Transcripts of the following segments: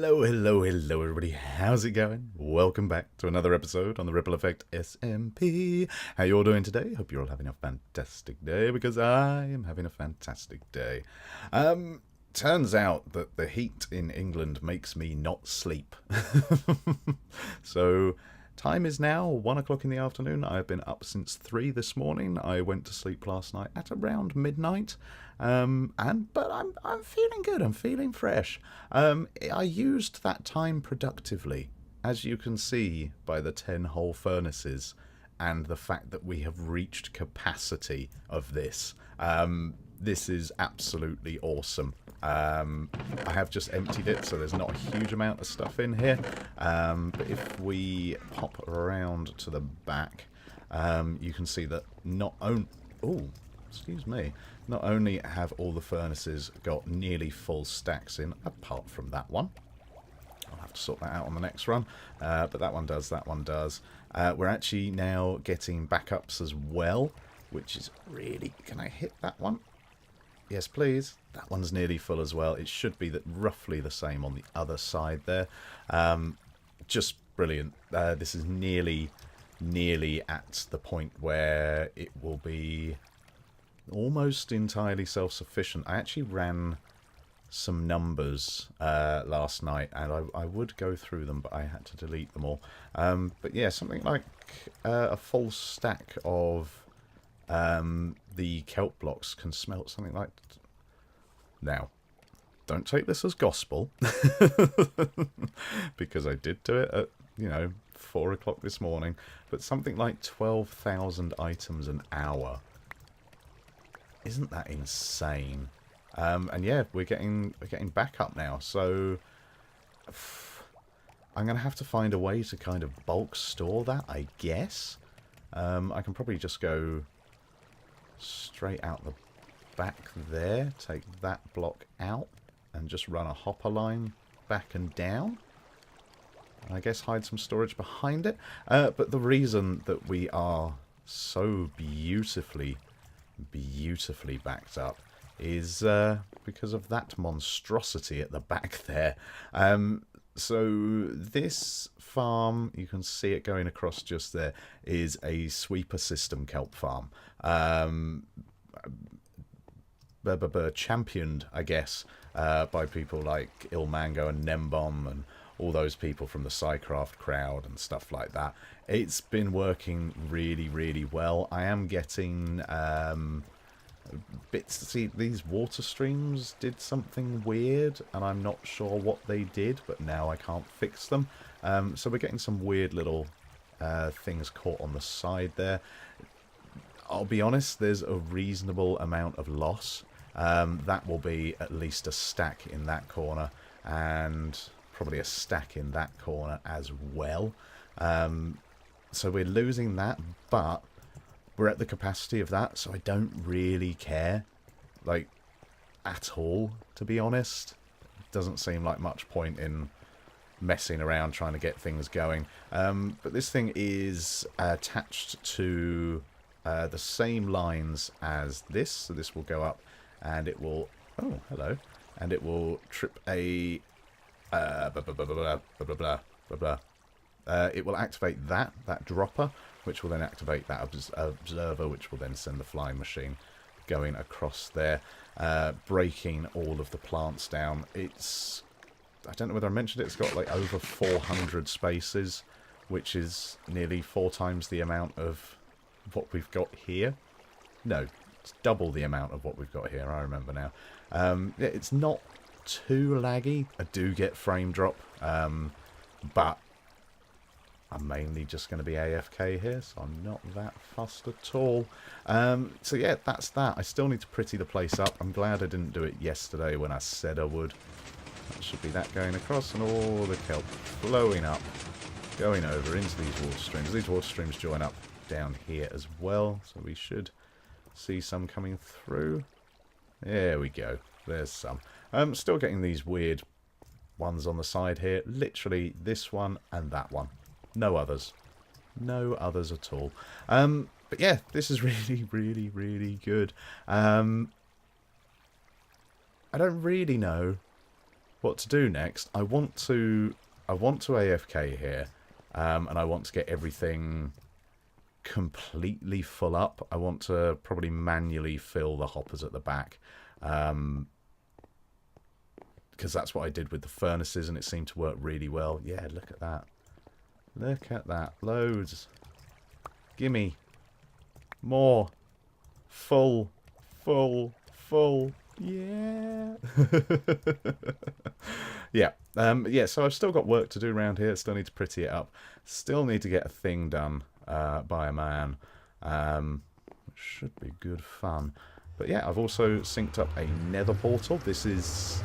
Hello everybody, how's it going? Welcome back to another episode on the Ripple Effect SMP. How you all doing today? Hope you're all having a fantastic day, because I am having a fantastic day. Turns out that the heat in England makes me not sleep. So, time is now 1 o'clock in the afternoon. I've been up since 3 this morning. I went to sleep last night at around midnight. But I'm feeling good. I'm feeling fresh. I used that time productively, as you can see by the 10 whole furnaces and the fact that we have reached capacity of this. This is absolutely awesome. I have just emptied it, so there's not a huge amount of stuff in here. But if we pop around to the back, you can see that not only have all the furnaces got nearly full stacks in, apart from that one. I'll have to sort that out on the next run. But that one does, that one does. We're actually now getting backups as well, which is really... Can I hit that one? Yes, please. That one's nearly full as well. It should be roughly the same on the other side there. Just brilliant. This is nearly at the point where it will be almost entirely self-sufficient. I actually ran some numbers last night, and I would go through them, but I had to delete them all. But yeah, something like a full stack of the kelp blocks can smelt something like... Now, don't take this as gospel, because I did do it at, 4 o'clock this morning, but something like 12,000 items an hour. Isn't that insane? And yeah, we're getting back up now, so I'm going to have to find a way to kind of bulk store that, I guess. I can probably just go straight out the back there, take that block out, and just run a hopper line back and down. And I guess hide some storage behind it. But the reason that we are so beautifully backed up is because of that monstrosity at the back there. So this farm, you can see it going across just there, is a sweeper system kelp farm. Championed, I guess, by people like Ilmango and Nembom and all those people from the Psycraft crowd and stuff like that. It's been working really well. I am getting bits to see. These water streams did something weird, and I'm not sure what they did, but now I can't fix them. So we're getting some weird little things caught on the side there. I'll be honest, there's a reasonable amount of loss. That will be at least a stack in that corner, and probably a stack in that corner as well. So we're losing that, but we're at the capacity of that, so I don't really care, like, at all, to be honest. It doesn't seem like much point in messing around trying to get things going. But this thing is attached to the same lines as this, so this will go up, and it will... Oh, hello. And it will trip a... it will activate that dropper, which will then activate that observer, which will then send the flying machine going across there, breaking all of the plants down. It's... I don't know whether I mentioned it, it's got like over 400 spaces, which is nearly 4 times the amount of what we've got here. No, it's double the amount of what we've got here, I remember now. Yeah, it's not too laggy. I do get frame drop, but I'm mainly just going to be AFK here, so I'm not that fussed at all. So yeah, that's that. I still need to pretty the place up. I'm glad I didn't do it yesterday when I said I would. That should be that going across, and all the kelp flowing up, going over into these water streams. These water streams join up down here as well, so we should see some coming through. There we go. There's some. I'm still getting these weird ones on the side here. Literally this one and that one. No others. No others at all. But yeah, this is really good. I don't really know what to do next. I want to AFK here, and I want to get everything completely full up. I want to probably manually fill the hoppers at the back, because that's what I did with the furnaces, and it seemed to work really well. Yeah, look at that. Look at that. Loads. Gimme. More. Full. Full. Full. Yeah. Yeah. Yeah, so I've still got work to do around here. Still need to pretty it up. Still need to get a thing done by a man. Which should be good fun. But yeah, I've also synced up a nether portal. This is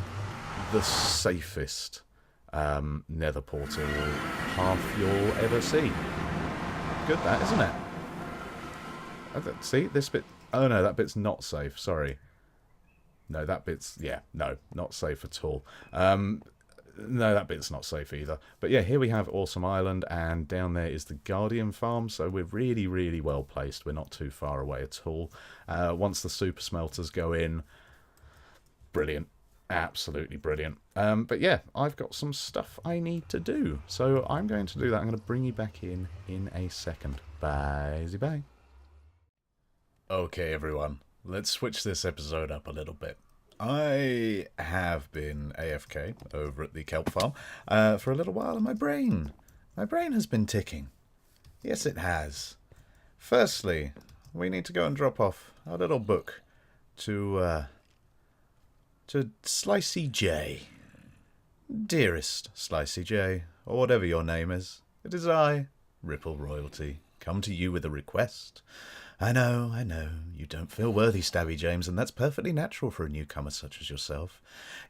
the safest nether portal path you'll ever see. Good that, isn't it? See, this bit... Oh no, that bit's not safe, sorry. No, that bit's... Yeah, no, not safe at all. No, that bit's not safe either. But yeah, here we have Awesome Island, and down there is the Guardian Farm, so we're really, really well placed. We're not too far away at all. Once the super smelters go in, brilliant. Absolutely brilliant. But yeah, I've got some stuff I need to do, so I'm going to do that. I'm going to bring you back in a second. Bye. Okay, everyone, let's switch this episode up a little bit. I have been AFK over at the kelp farm for a little while, and my brain has been ticking. Yes, it has. Firstly, we need to go and drop off a little book to Slicey J. Dearest Slicey J, or whatever your name is, it is I, Ripple Royalty, come to you with a request. I know, you don't feel worthy, Stabby James, and that's perfectly natural for a newcomer such as yourself.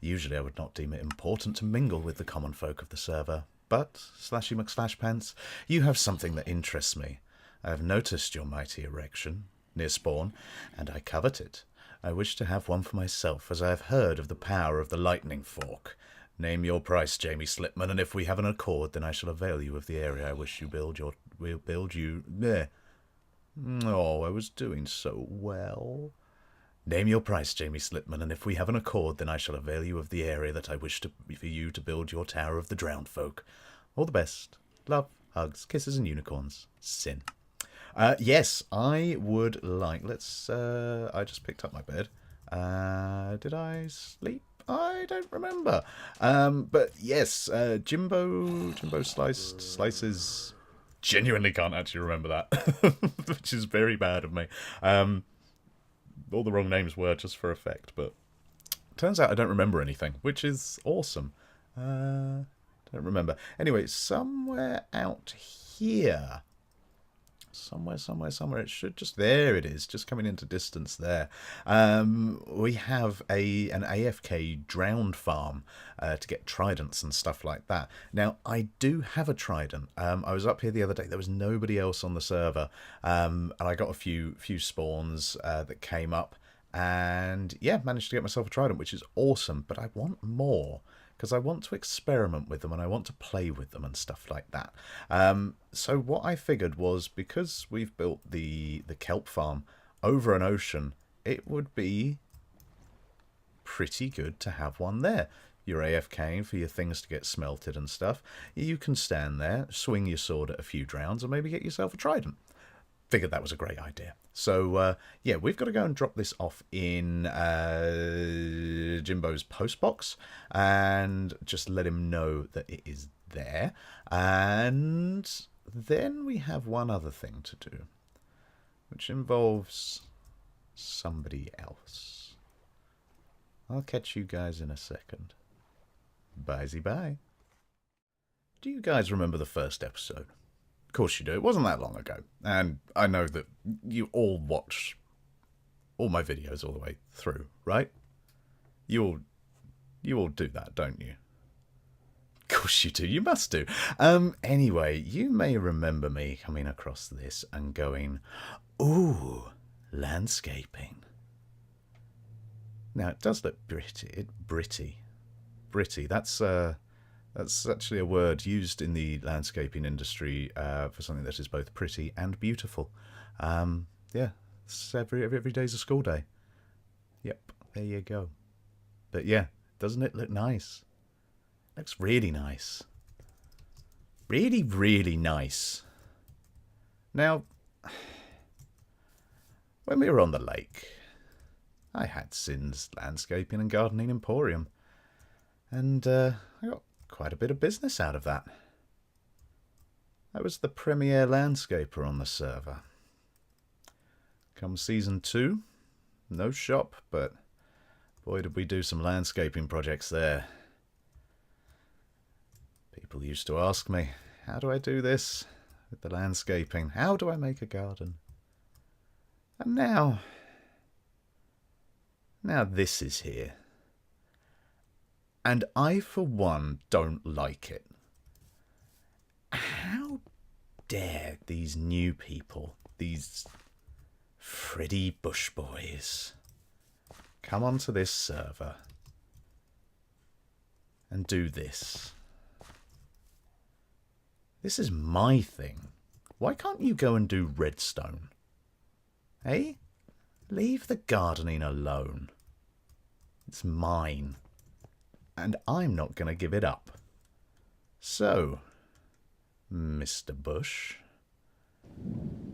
Usually I would not deem it important to mingle with the common folk of the server, but, Slashy McSlashpants, you have something that interests me. I have noticed your mighty erection, near spawn, and I covet it. I wish to have one for myself, as I have heard of the power of the lightning fork. Name your price, Jamie Slipman, and if we have an accord, then I shall avail you of the area I wish you will build you... Bleh. Oh, I was doing so well. Name your price, Jamie Slipman, and if we have an accord, then I shall avail you of the area that I wish for you to build your Tower of the Drowned Folk. All the best. Love, hugs, kisses, and unicorns. Sin. Yes, I would like... Let's... I just picked up my bed. Did I sleep? I don't remember. But yes, Jimbo slices... Genuinely can't actually remember that, which is very bad of me. All the wrong names were just for effect, but turns out I don't remember anything, which is awesome. Don't remember. Anyway, somewhere out here, somewhere, it should just... There it is, just coming into distance there. We have an AFK drowned farm to get tridents and stuff like that. Now, I do have a trident. I was up here the other day. There was nobody else on the server, and I got a few spawns that came up, and yeah, managed to get myself a trident, which is awesome, but I want more, because I want to experiment with them and I want to play with them and stuff like that. So what I figured was, because we've built the kelp farm over an ocean, it would be pretty good to have one there. You're AFKing for your things to get smelted and stuff. You can stand there, swing your sword at a few drowns, and maybe get yourself a trident. Figured that was a great idea. So, yeah, we've got to go and drop this off in Jimbo's postbox and just let him know that it is there. And then we have one other thing to do, which involves somebody else. I'll catch you guys in a second. Bye. Do you guys remember the first episode? Of course you do. It wasn't that long ago. And I know that you all watch all my videos all the way through, right? You all do that, don't you? Of course you do. You must do. Anyway, you may remember me coming across this and going, ooh, landscaping. Now, it does look Britty. That's actually a word used in the landscaping industry for something that is both pretty and beautiful. Yeah, every day's a school day. Yep, there you go. But yeah, doesn't it look nice? Looks really nice. Really, really nice. Now, when we were on the lake, I had Sin's Landscaping and Gardening Emporium. And I got quite a bit of business out of that. I was the premier landscaper on the server. Come season 2, no shop, but boy did we do some landscaping projects there. People used to ask me, how do I do this with the landscaping? How do I make a garden? And now this is here. And I, for one, don't like it. How dare these new people, these Freddy Bush boys, come onto this server and do this? This is my thing. Why can't you go and do redstone? Eh? Leave the gardening alone. It's mine. And I'm not going to give it up. So, Mr. Bush,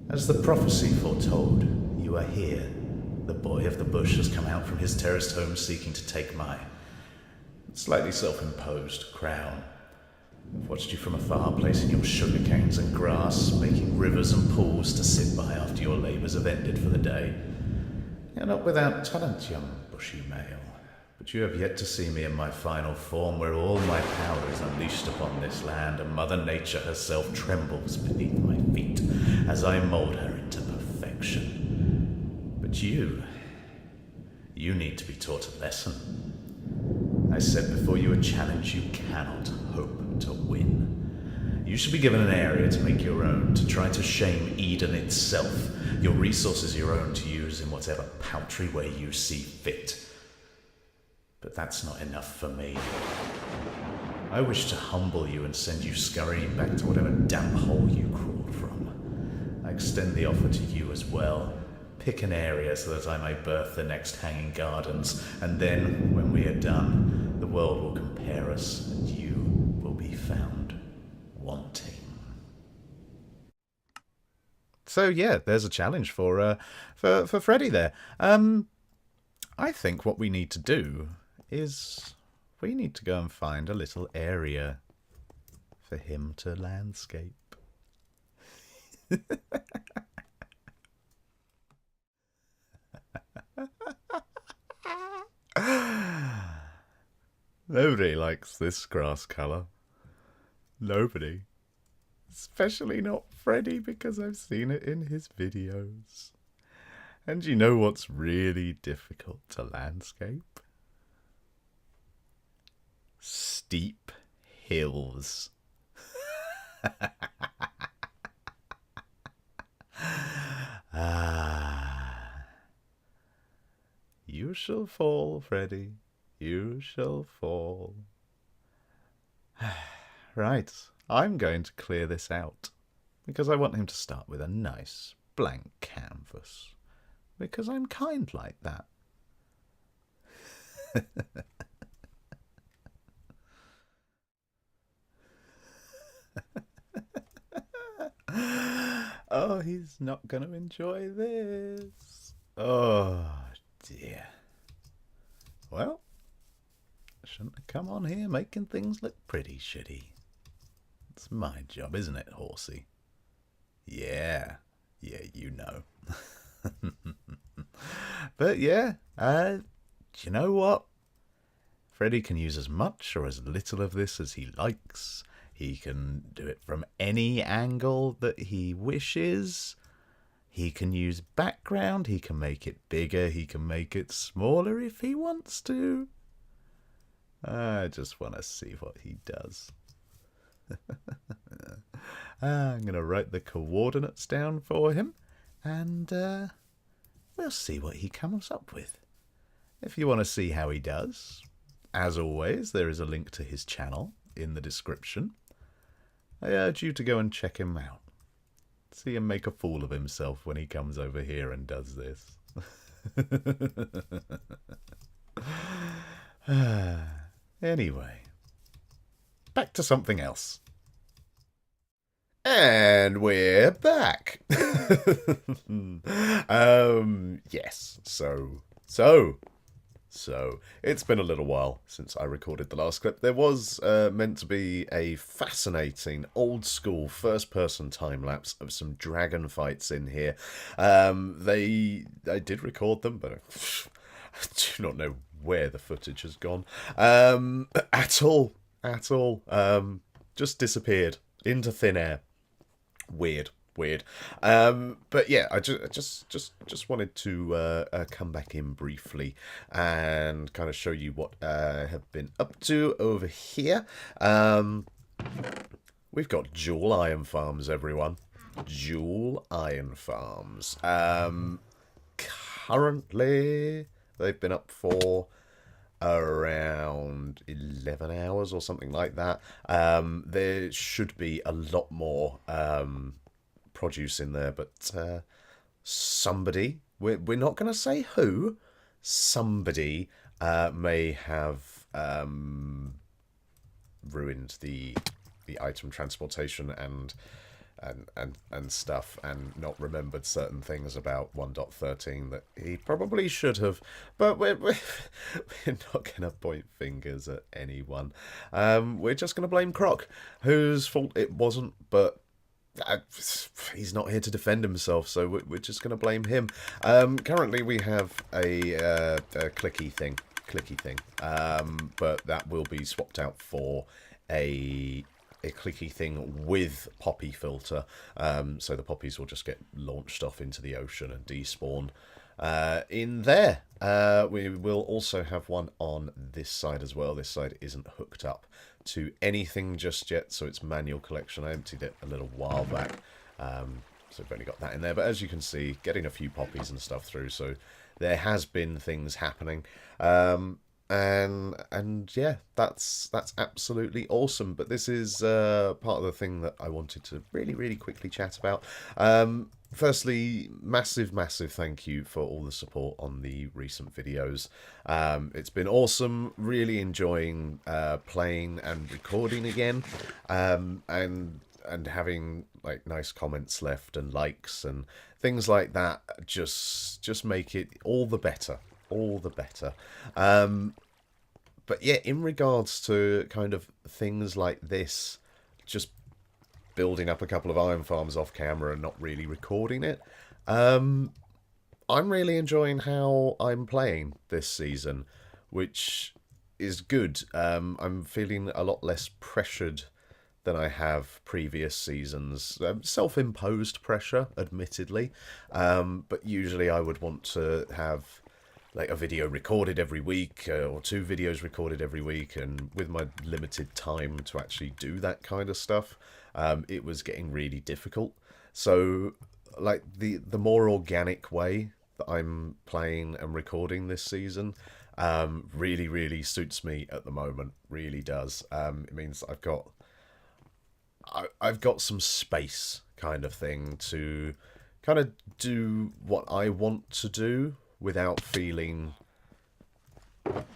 as the prophecy foretold, you are here. The boy of the bush has come out from his terraced home seeking to take my slightly self-imposed crown. I've watched you from afar, placing your sugar canes and grass, making rivers and pools to sit by after your labours have ended for the day. You're not without talent, young bushy male, but you have yet to see me in my final form, where all my power is unleashed upon this land, and Mother Nature herself trembles beneath my feet as I mould her into perfection. But you need to be taught a lesson. I said before you a challenge you cannot hope to win. You should be given an area to make your own, to try to shame Eden itself. Your resources your own to use in whatever paltry way you see fit. But that's not enough for me. I wish to humble you and send you scurrying back to whatever damp hole you crawled from. I extend the offer to you as well. Pick an area so that I may birth the next hanging gardens, and then, when we are done, the world will compare us, and you will be found wanting. So yeah, there's a challenge for Freddy there. I think what we need to do is we need to go and find a little area for him to landscape. Nobody likes this grass colour. Nobody. Especially not Freddy, because I've seen it in his videos. And you know what's really difficult to landscape? Steep hills. You shall fall, Freddy. You shall fall. Right, I'm going to clear this out, because I want him to start with a nice blank canvas, because I'm kind like that. Oh, he's not going to enjoy this. Oh, dear. Well, I shouldn't have come on here making things look pretty, should he? It's my job, isn't it, horsey? Yeah, you know. But yeah, you know what? Freddy can use as much or as little of this as he likes. He can do it from any angle that he wishes. He can use background. He can make it bigger. He can make it smaller if he wants to. I just want to see what he does. I'm going to write the coordinates down for him, and we'll see what he comes up with. If you want to see how he does, as always, there is a link to his channel in the description. I urge you to go and check him out. See him make a fool of himself when he comes over here and does this. Anyway, back to something else. And we're back. Yes. So it's been a little while since I recorded the last clip. There was meant to be a fascinating old school first person time lapse of some dragon fights in here. I did record them, but I do not know where the footage has gone at all. Just disappeared into thin air. Weird. But yeah, I just wanted to come back in briefly and kind of show you what I have been up to over here. We've got dual iron farms, everyone. Dual iron farms. Currently, they've been up for around 11 hours or something like that. There should be a lot more produce in there, but somebody, we're not going to say who, somebody may have ruined the item transportation and stuff, and not remembered certain things about 1.13 that he probably should have. But we're not going to point fingers at anyone. We're just going to blame Croc, whose fault it wasn't, but he's not here to defend himself, so we're just going to blame him. Currently we have a clicky thing, but that will be swapped out for a clicky thing with poppy filter, so the poppies will just get launched off into the ocean and despawn in there. We will also have one on this side as well. This side isn't hooked up to anything just yet, so it's manual collection. I emptied it a little while back, so we've only got that in there, but as you can see, getting a few poppies and stuff through, so there has been things happening. And yeah, that's absolutely awesome. But this is part of the thing that I wanted to really quickly chat about. Firstly, massive thank you for all the support on the recent videos. It's been awesome, really enjoying playing and recording again, and having like nice comments left and likes and things like that. Just make it all the better. But yeah, in regards to kind of things like this, just building up a couple of iron farms off camera and not really recording it, I'm really enjoying how I'm playing this season, which is good. I'm feeling a lot less pressured than I have previous seasons. Self-imposed pressure, admittedly, but usually I would want to have like a video recorded every week, or 2 videos recorded every week, and with my limited time to actually do that kind of stuff, it was getting really difficult. So like the more organic way that I'm playing and recording this season really suits me at the moment. Really does. It means I've got some space, kind of thing, to kind of do what I want to do without feeling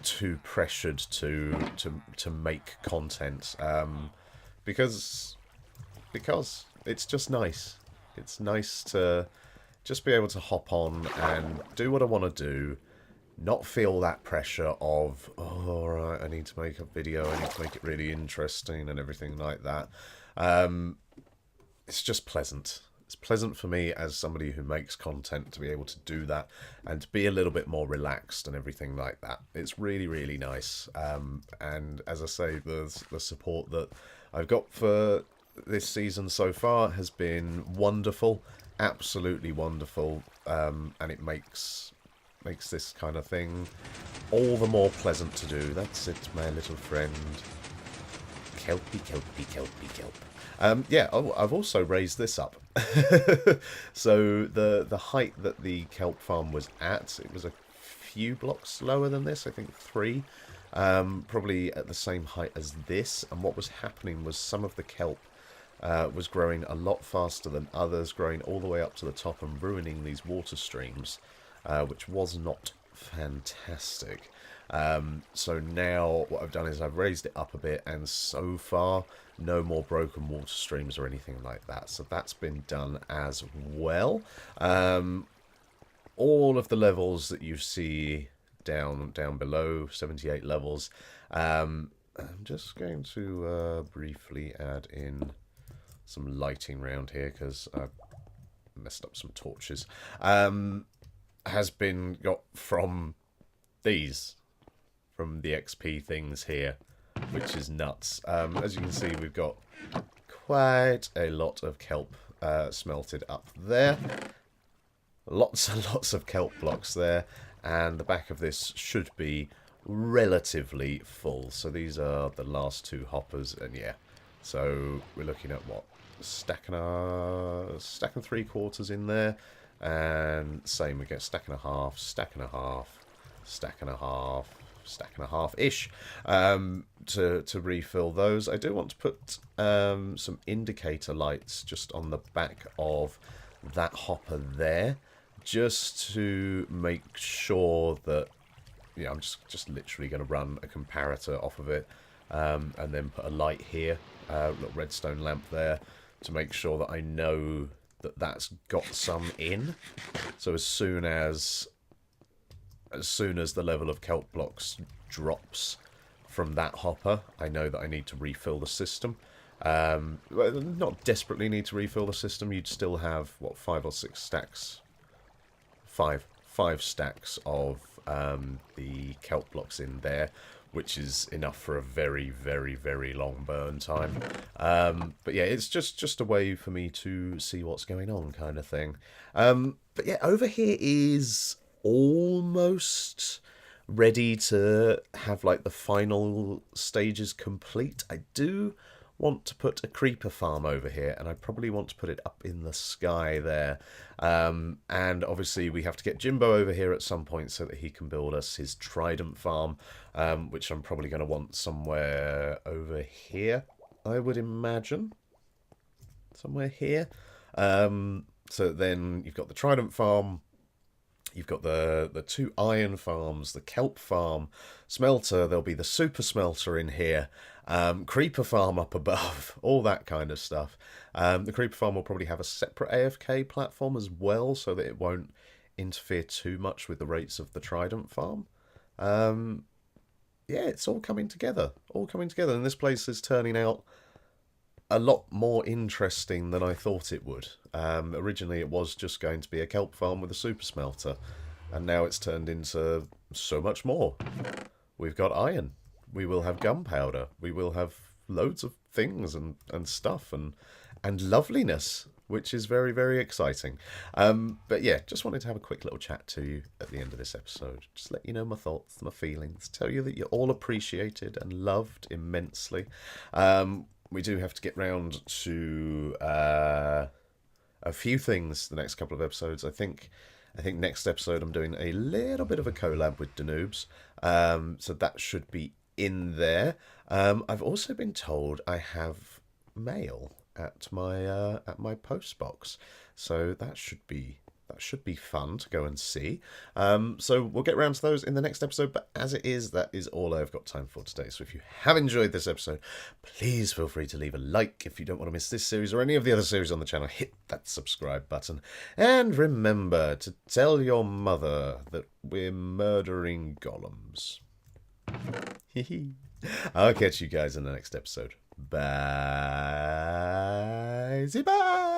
too pressured to make content, because it's just nice. It's nice to just be able to hop on and do what I want to do, not feel that pressure of, oh, all right, I need to make a video, I need to make it really interesting and everything like that. It's just pleasant. It's pleasant for me as somebody who makes content to be able to do that and to be a little bit more relaxed and everything like that. It's really nice. And as I say, the support that I've got for this season so far has been wonderful, absolutely wonderful, and it makes this kind of thing all the more pleasant to do. That's it, my little friend. Kelpy. Yeah, I've also raised this up. So the height that the kelp farm was at, it was a few blocks lower than this, I think 3. Probably at the same height as this, and what was happening was some of the kelp was growing a lot faster than others, growing all the way up to the top and ruining these water streams, which was not fantastic. So now what I've done is I've raised it up a bit, and so far no more broken water streams or anything like that. So that's been done as well. All of the levels that you see down below, 78 levels. I'm just going to briefly add in some lighting around here because I messed up some torches. Has been got from these, from the XP things here, which is nuts. As you can see, we've got quite a lot of kelp smelted up there. Lots and lots of kelp blocks there, and the back of this should be relatively full. So these are the last two hoppers, and yeah, so we're looking at what, stack and 3/4 in there, and same, we get stack and a half, stack and a half, stack and a half, stack and a half ish to refill those. I do want to put some indicator lights just on the back of that hopper there, just to make sure that, yeah, I'm just literally going to run a comparator off of it, and then put a light here, a little redstone lamp there, to make sure that I know that that's got some in. So as soon as the level of kelp blocks drops from that hopper, I know that I need to refill the system. Well, not desperately need to refill the system. You'd still have, what, 5 or 6 stacks? 5 stacks of the kelp blocks in there, which is enough for a very, very, very long burn time. But yeah, it's just a way for me to see what's going on, kind of thing. But yeah, over here is almost ready to have like the final stages complete. I do want to put a creeper farm over here, and I probably want to put it up in the sky there. And obviously we have to get Jimbo over here at some point so that he can build us his trident farm, which I'm probably going to want somewhere over here, I would imagine. Somewhere here. So then you've got the trident farm, you've got the 2 iron farms, the kelp farm, smelter, there'll be the super smelter in here, creeper farm up above, all that kind of stuff. The creeper farm will probably have a separate AFK platform as well, so that it won't interfere too much with the rates of the trident farm. Yeah, it's all coming together, and this place is turning out a lot more interesting than I thought it would. Originally it was just going to be a kelp farm with a super smelter, and now it's turned into so much more. We've got iron, we will have gunpowder, we will have loads of things and stuff and loveliness, which is very, very exciting. But yeah, just wanted to have a quick little chat to you at the end of this episode. Just let you know my thoughts, my feelings, tell you that you're all appreciated and loved immensely. We do have to get round to a few things the next couple of episodes. I think next episode I'm doing a little bit of a collab with Danoobs, so that should be in there. I've also been told I have mail at my post box, so that should be fun to go and see. So we'll get around to those in the next episode, but as it is, that is all I've got time for today. So if you have enjoyed this episode, please feel free to leave a like. If you don't want to miss this series or any of the other series on the channel, hit that subscribe button. And remember to tell your mother that we're murdering golems. I'll catch you guys in the next episode. Bye. Bye.